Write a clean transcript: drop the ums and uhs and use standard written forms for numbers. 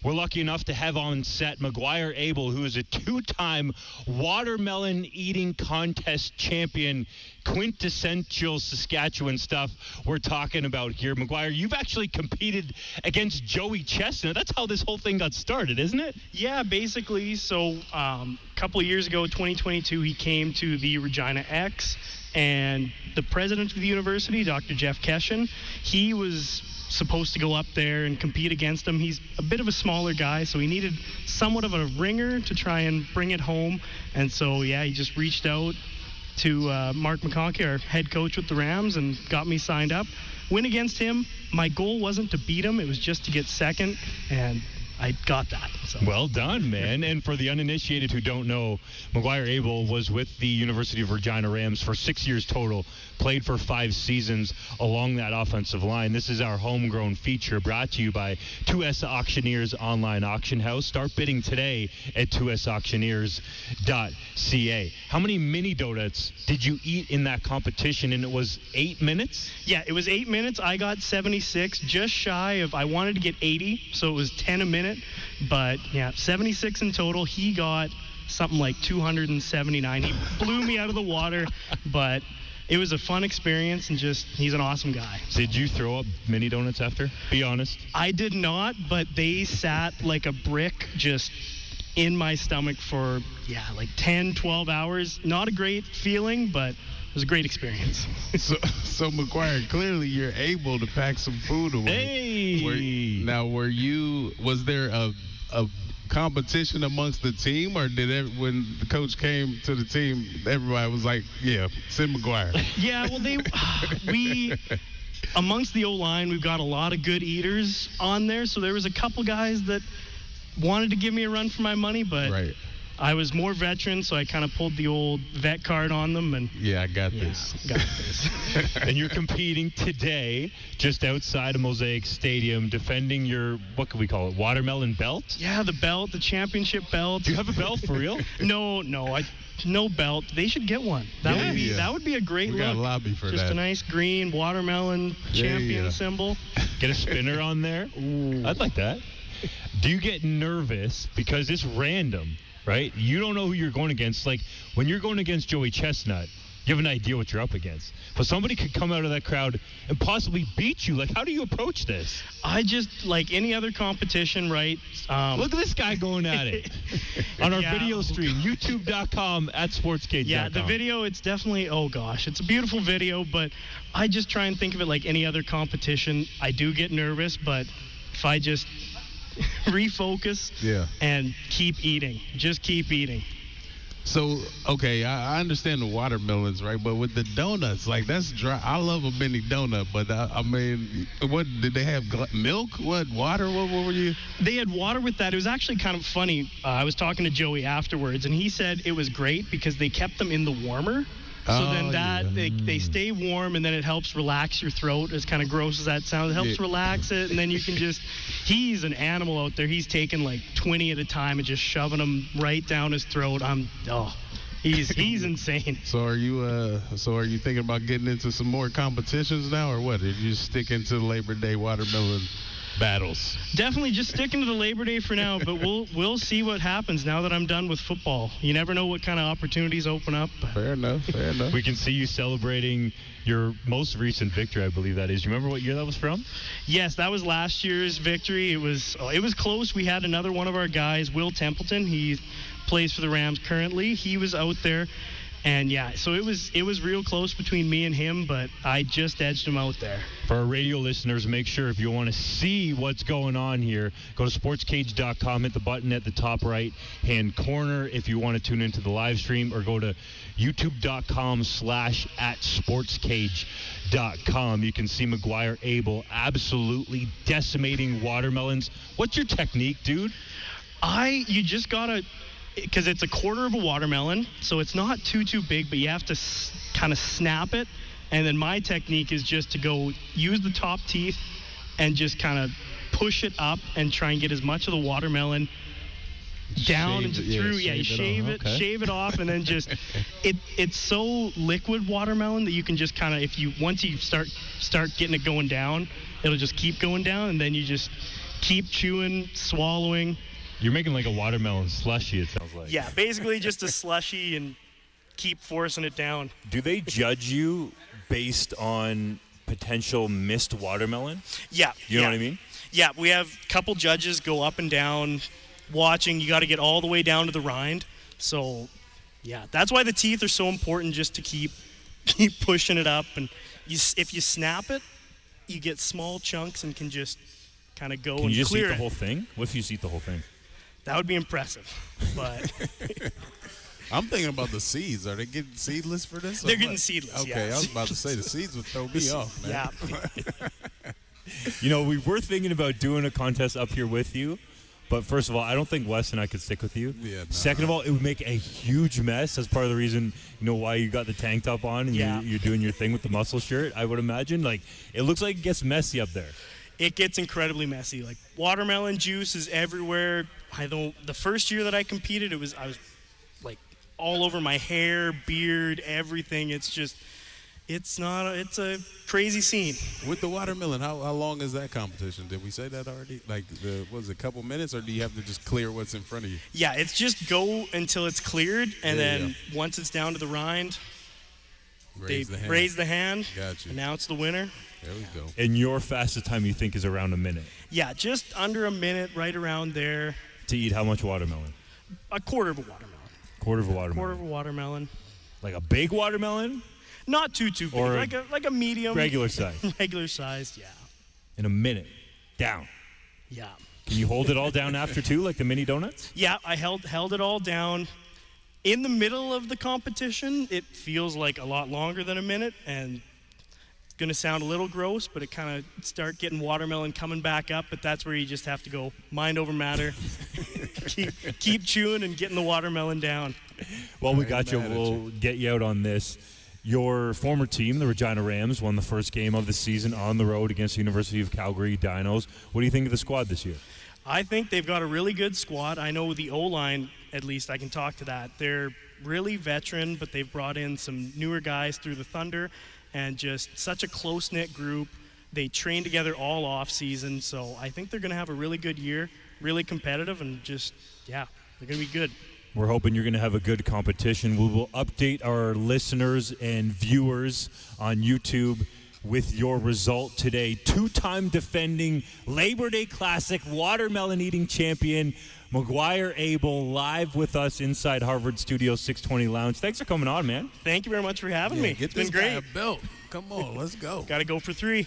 We're lucky enough to have on set Maguire Abell, who is a two-time watermelon eating contest champion. Quintessential Saskatchewan stuff we're talking about here. Maguire, you've actually competed against Joey Chestnut. That's how this whole thing got started, isn't it? Yeah, basically. So a couple of years ago, 2022, he came to the Regina X, and the president of the university, Dr. Joey Chestnut, he was supposed to go up there and compete against him. He's a bit of a smaller guy, so he needed somewhat of a ringer to try and bring it home. And so, yeah, he just reached out to Mark McConkie, our head coach with the Rams, and got me signed up. Win against him. My goal wasn't to beat him. It was just to get second, and I got that. So. Well done, man. And for the uninitiated who don't know, Maguire Abell was with the University of Regina Rams for 6 years total, played for 5 seasons along that offensive line. This is our homegrown feature brought to you by 2S Auctioneers Online Auction House. Start bidding today at 2sauctioneers.ca. How many mini donuts did you eat in that competition? And it was 8 minutes? Yeah, it was 8 minutes. I got 76, just shy of, I wanted to get 80, so it was 10 a minute. But yeah, 76 in total. He got something like 279. He blew me out of the water, but it was a fun experience, and just, he's an awesome guy. Did you throw up mini donuts after? Be honest. I did not, but they sat like a brick just in my stomach for, like 10, 12 hours. Not a great feeling, but it was a great experience. So Maguire, clearly you're able to pack some food away. Hey! Was there a competition amongst the team, or when the coach came to the team, everybody was like, yeah, send Maguire? Yeah, well, we amongst the O-line, we've got a lot of good eaters on there, so there was a couple guys that wanted to give me a run for my money, but right. I was more veteran, so I kind of pulled the old vet card on them. And I got this. And you're competing today just outside of Mosaic Stadium, defending your, what can we call it, watermelon belt? Yeah, the belt, the championship belt. Do you have a belt for real? No, no belt. They should get one. That would be a great look. We got to lobby for just that. A nice green watermelon champion symbol. Get a spinner on there. Ooh. I'd like that. Do you get nervous because it's random? Right? You don't know who you're going against. Like, when you're going against Joey Chestnut, you have an idea what you're up against. But somebody could come out of that crowd and possibly beat you. Like, how do you approach this? I just, like any other competition, right? Look at this guy going at it. On our video stream, youtube.com/sportscage.com. Yeah, the video, it's definitely, it's a beautiful video, but I just try and think of it like any other competition. I do get nervous, but if I just refocus and keep eating. Just keep eating. So, okay, I understand the watermelons, right? But with the donuts, like, that's dry. I love a mini donut, but I mean, what did they have? Milk? What? Water? What were you? They had water with that. It was actually kind of funny. I was talking to Joey afterwards, and he said it was great because they kept them in the warmer. So then they stay warm, and then it helps relax your throat. As kind of gross as that sounds, it helps relax it, and then you can just. He's an animal out there. He's taking like 20 at a time and just shoving them right down his throat. He's insane. So are you thinking about getting into some more competitions now, or what? Are you just sticking to the Labor Day watermelon battles? Definitely just sticking to the Labor Day for now, but we'll see what happens now that I'm done with football. You never know what kind of opportunities open up. Fair enough. We can see you celebrating your most recent victory, I believe that is. You remember what year that was from? Yes, that was last year's victory. It was close. We had another one of our guys, Will Templeton. He plays for the Rams currently. He was out there. And so it was real close between me and him, but I just edged him out there. For our radio listeners, make sure if you want to see what's going on here, go to sportscage.com, hit the button at the top right-hand corner if you want to tune into the live stream, or go to youtube.com/@sportscage.com. You can see Maguire Abell absolutely decimating watermelons. What's your technique, dude? You just gotta, because it's a quarter of a watermelon, so it's not too big, but you have to kind of snap it. And then my technique is just to go use the top teeth and just kind of push it up and try and get as much of the watermelon down and through. You shave it off, and then just it's so liquid watermelon that you can just kind of, once you start getting it going down, it'll just keep going down, and then you just keep chewing, swallowing. You're making like a watermelon slushy, it sounds like. Yeah, basically just a slushy and keep forcing it down. Do they judge you based on potential missed watermelon? Yeah. You know what I mean? Yeah, we have a couple judges go up and down watching. You got to get all the way down to the rind. So, yeah, that's why the teeth are so important, just to keep pushing it up. And if you snap it, you get small chunks and can just kind of go and clear it. Can you just eat the whole thing? What if you just eat the whole thing? That would be impressive, but I'm thinking about the seeds. Are they getting seedless for this? They're getting seedless, Okay, yeah. I was about to say the seeds would throw me off, man. Yeah. You know, we were thinking about doing a contest up here with you, but first of all, I don't think Wes and I could stick with you. Yeah, no. Second of all, it would make a huge mess. That's part of the reason, why you got the tank top on and you're doing your thing with the muscle shirt, I would imagine. Like, it looks like it gets messy up there. It gets incredibly messy. Like, watermelon juice is everywhere. The first year that I competed, I was like all over my hair, beard, everything. It's a crazy scene. With the watermelon, how long is that competition? Did we say that already? Like, was it a couple minutes, or do you have to just clear what's in front of you? Yeah, it's just go until it's cleared, and then once it's down to the rind, raise the hand, Gotcha. announce the winner. There we go. And your fastest time, you think, is around a minute? Yeah, just under a minute, right around there. To eat how much watermelon? A quarter of a watermelon. Quarter of a watermelon. Quarter of a watermelon. Like a big watermelon? Not too big. Or like a medium. Regular size? Regular sized, yeah. In a minute. Down. Yeah. Can you hold it all down after two, like the mini donuts? Yeah, I held it all down. In the middle of the competition, it feels like a lot longer than a minute, and it's going to sound a little gross, but it kind of start getting watermelon coming back up, but that's where you just have to go mind over matter. keep chewing and getting the watermelon down. Well, we got you. We'll get you out on this. Your former team, the Regina Rams, won the first game of the season on the road against the University of Calgary Dinos. What do you think of the squad this year? I think they've got a really good squad. I know the O-line, at least I can talk to that. They're really veteran, but they've brought in some newer guys through the Thunder, and just such a close-knit group. They train together all off-season, so I think they're going to have a really good year, really competitive, and they're going to be good. We're hoping you're going to have a good competition. We will update our listeners and viewers on YouTube with your result today. Two-time defending Labor Day Classic watermelon eating champion Maguire Abell, live with us inside Harvard Studio 620 Lounge. Thanks for coming on, man. Thank you very much for having me. It's been great. Belt. Come on, let's go. Got to go for 3.